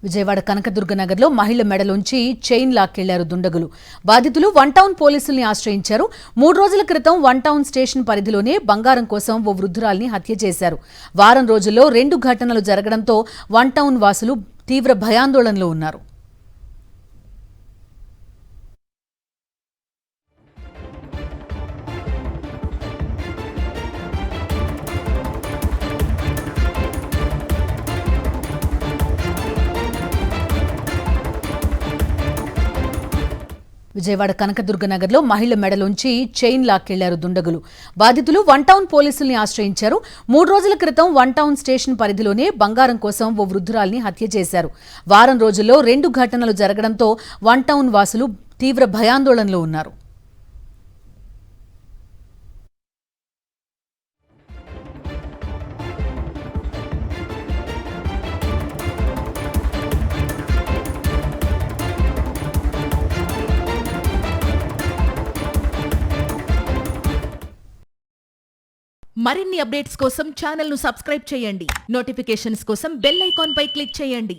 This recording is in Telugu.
విజయవాడ కనకదుర్గ నగర్లో మహిళ మెడలోంచి చైన్ లాక్కెళ్లారు దుండగులు. బాధితులు వన్ టౌన్ పోలీసుల్ని ఆశ్రయించారు. 3 రోజుల క్రితం వన్ టౌన్ స్టేషన్ పరిధిలోనే బంగారం కోసం ఓ వృద్ధురాల్ని హత్య చేశారు. వారం రోజుల్లో 2 ఘటనలు జరగడంతో వన్ టౌన్ వాసులు తీవ్ర భయాందోళనలో ఉన్నారు. విజయవాడ కనకదుర్గ నగర్లో మహిళ మెడలోంచి చైన్ లాక్కెళ్లారు దుండగులు. బాధితులు వన్ టౌన్ పోలీసుల్ని ఆశ్రయించారు. 3 రోజుల క్రితం వన్ టౌన్ స్టేషన్ పరిధిలోనే బంగారం కోసం ఓ వృద్ధురాల్ని హత్య చేశారు. వారం రోజుల్లో 2 ఘటనలు జరగడంతో వన్ టౌన్ వాసులు తీవ్ర భయాందోళనలో ఉన్నారు. మరిన్ని అప్డేట్స్ కోసం ఛానల్ ను సబ్స్క్రైబ్ చేయండి. నోటిఫికేషన్స్ కోసం బెల్ ఐకాన్ పై క్లిక్ చేయండి.